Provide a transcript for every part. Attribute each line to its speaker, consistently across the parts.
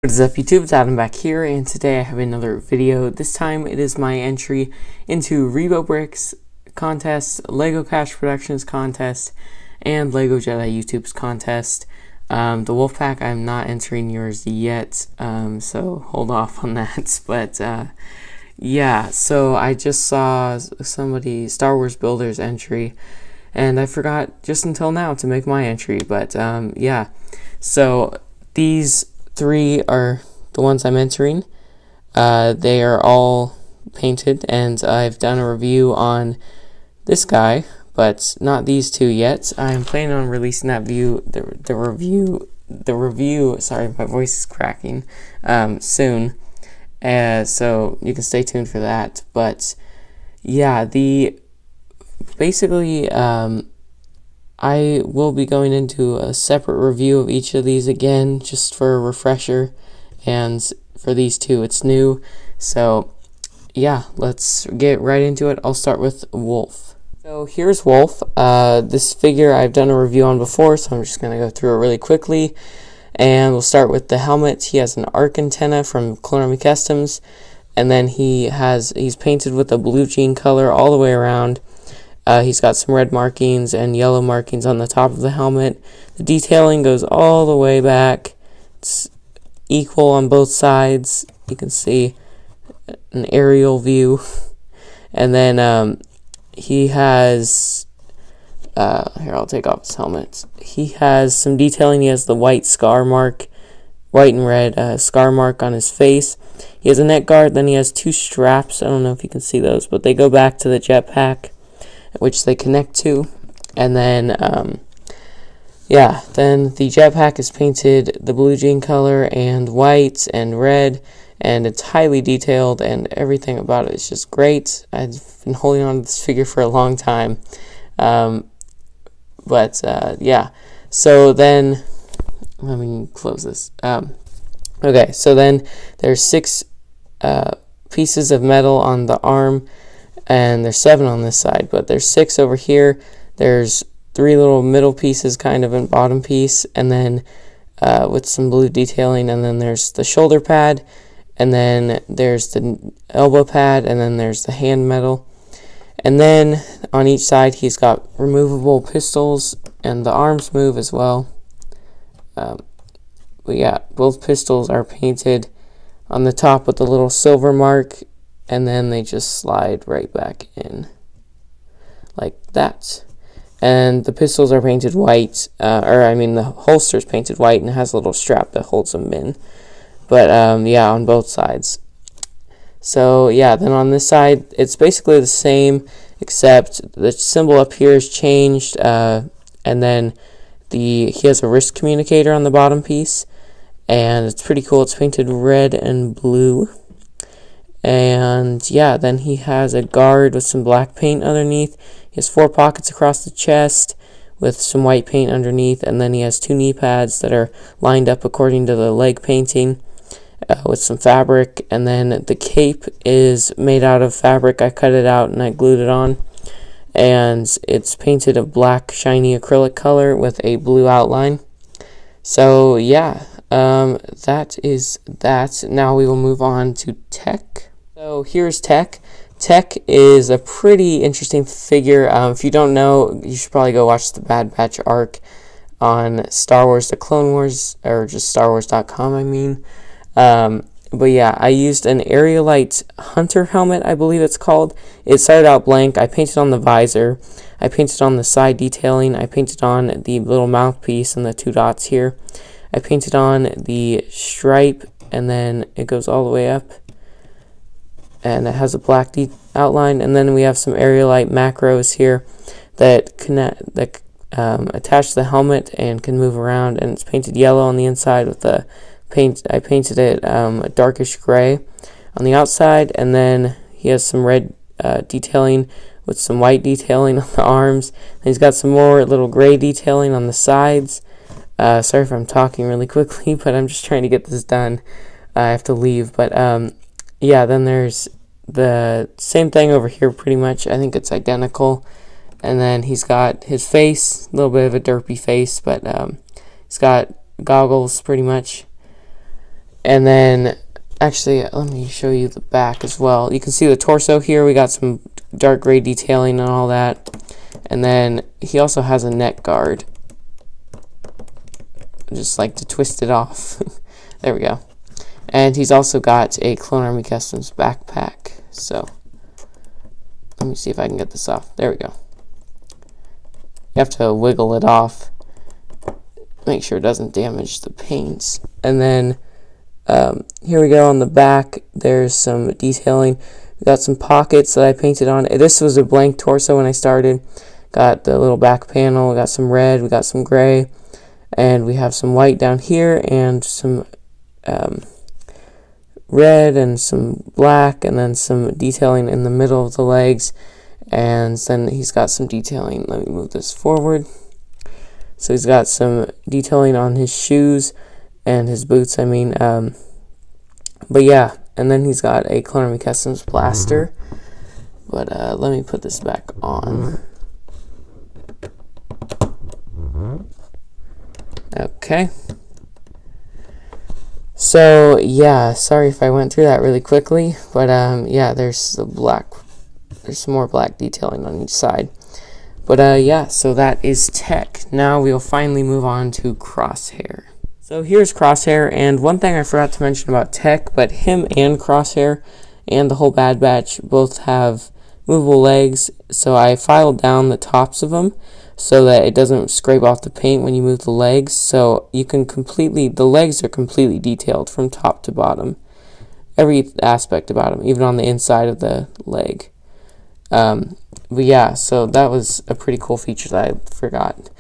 Speaker 1: What is up, YouTube? It's Adam back here, and today I have another video. This time it is my entry into Rebo Bricks contest, Lego Kash Productions contest, and LegoJediYt's contest. The Wolfpack, I'm not entering yours yet, so hold off on that. But yeah, so I just saw somebody, Star Wars Builders entry, and I forgot just until now to make my entry. But yeah, so these three are the ones I'm entering. They are all painted, and I've done a review on this guy, but not these two yet. I'm planning on releasing that review. Sorry, my voice is cracking. Soon, so you can stay tuned for that. But yeah, basically I will be going into a separate review of each of these again, just for a refresher, and for these two it's new. So yeah, let's get right into it. I'll start with Wolf. So here's Wolf. This figure I've done a review on before, so I'm just going to go through it really quickly. And we'll start with the helmet. He has an arc antenna from Clone Customs, and then he's painted with a blue jean color all the way around. He's got some red markings and yellow markings on the top of the helmet. The detailing goes all the way back. It's equal on both sides. You can see an aerial view. And then he has, here, I'll take off his helmet. He has some detailing. He has the white scar mark, white and red scar mark on his face. He has a neck guard, then he has two straps. I don't know if you can see those, but they go back to the jetpack, which they connect to. And then yeah, then the jetpack is painted the blue jean color and white and red, and it's highly detailed, and everything about it is just great. I've been holding on to this figure for a long time. But yeah, so then let me close this. Okay, so then there's 6 pieces of metal on the arm, and there's 7 on this side, but there's 6 over here. There's 3 little middle pieces, kind of, and bottom piece, and then with some blue detailing, and then there's the shoulder pad, and then there's the elbow pad, and then there's the hand metal. And then on each side he's got removable pistols, and the arms move as well. But yeah, both pistols are painted on the top with a little silver mark, and then they just slide right back in like that. And the pistols are painted white, the holster's painted white, and it has a little strap that holds them in. But yeah, on both sides. So yeah, then on this side it's basically the same, except the symbol up here is changed, and then he has a wrist communicator on the bottom piece, and it's pretty cool. It's painted red and blue. And yeah, then he has a guard with some black paint underneath. He has 4 pockets across the chest with some white paint underneath, and then he has 2 knee pads that are lined up according to the leg painting with some fabric. And then the cape is made out of fabric. I cut it out and I glued it on, and it's painted a black shiny acrylic color with a blue outline. So yeah, that is that. Now we will move on to Tech. So here's Tech. Tech is a pretty interesting figure. If you don't know, you should probably go watch the Bad Batch arc on Star Wars The Clone Wars, or just StarWars.com, I mean. But yeah, I used an LegoJediYt Hunter helmet, I believe it's called. It started out blank. I painted on the visor. I painted on the side detailing. I painted on the little mouthpiece and the 2 dots here. I painted on the stripe, and then it goes all the way up, and it has a black outline. And then we have some LegoJediYt macros here that attach the helmet and can move around, and it's painted yellow on the inside with the paint. I painted it a darkish gray on the outside, and then he has some red detailing with some white detailing on the arms, and he's got some more little gray detailing on the sides. Sorry if I'm talking really quickly, but I'm just trying to get this done. I have to leave, but yeah, then there's the same thing over here pretty much. I think it's identical. And then he's got his face, a little bit of a derpy face, but he's got goggles pretty much. And then, actually, let me show you the back as well. You can see the torso here. We got some dark gray detailing and all that. And then he also has a neck guard. I just like to twist it off. There we go. And he's also got a Clone Army Customs backpack. So, let me see if I can get this off. There we go. You have to wiggle it off. Make sure it doesn't damage the paints. And then, here we go on the back. There's some detailing. We got some pockets that I painted on. This was a blank torso when I started. Got the little back panel. We got some red. We got some gray. And we have some white down here and some red and some black, and then some detailing in the middle of the legs. And then he's got some detailing. Let me move this forward. So he's got some detailing on his shoes and his boots, I mean. But yeah, and then he's got a Clone Army Customs blaster. But let me put this back on. Okay. So yeah, sorry if I went through that really quickly, but yeah, there's some more black detailing on each side. But yeah, so that is tech. Now we'll finally move on to Crosshair. So here's Crosshair, and one thing I forgot to mention about tech, but him and Crosshair and the whole Bad Batch both have movable legs, so I filed down the tops of them so that it doesn't scrape off the paint when you move the legs. So you can the legs are completely detailed from top to bottom. Every aspect about them, even on the inside of the leg. But yeah, so that was a pretty cool feature that I forgot.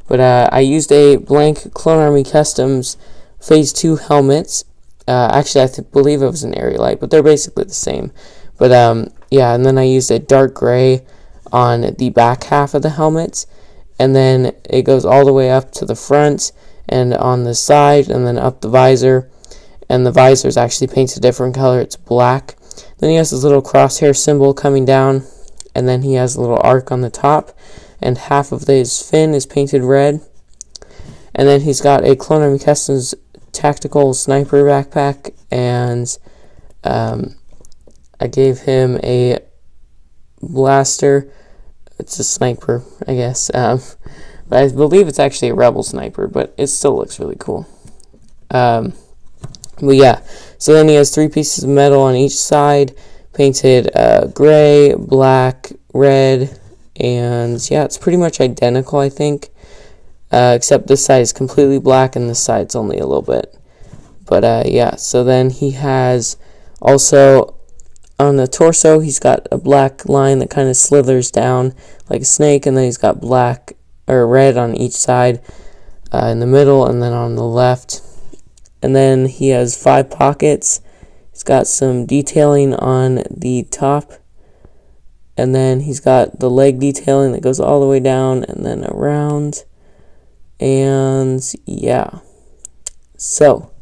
Speaker 1: But I used a blank Clone Army Customs Phase 2 helmets. Actually, I believe it was an Aerolite, but they're basically the same. But yeah, and then I used a dark gray on the back half of the helmets. And then it goes all the way up to the front and on the side, and then up the visor. And the visor is actually painted a different color. It's black. Then he has this little crosshair symbol coming down. And then he has a little arc on the top, and half of his fin is painted red. And then he's got a Clone Army Customs tactical sniper backpack, and I gave him a blaster. It's a sniper, I guess, but I believe it's actually a Rebel sniper, but it still looks really cool. But yeah, so then he has 3 pieces of metal on each side, painted gray, black, red, and yeah, it's pretty much identical, I think, except this side is completely black and this side's only a little bit. But yeah, so then he has also on the torso, he's got a black line that kind of slithers down like a snake, and then he's got black or red on each side, in the middle, and then on the left. And then he has 5 pockets. He's got some detailing on the top, and then he's got the leg detailing that goes all the way down and then around. And yeah, so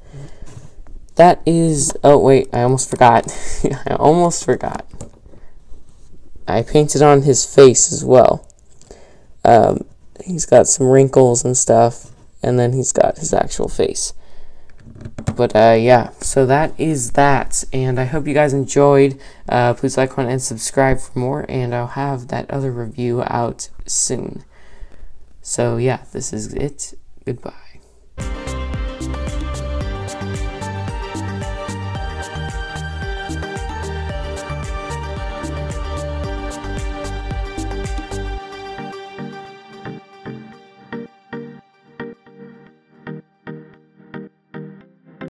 Speaker 1: that is, oh wait, I almost forgot. I painted on his face as well. He's got some wrinkles and stuff, and then he's got his actual face. But yeah, so that is that, and I hope you guys enjoyed. Please like, comment, and subscribe for more, and I'll have that other review out soon. So yeah, this is it. Goodbye.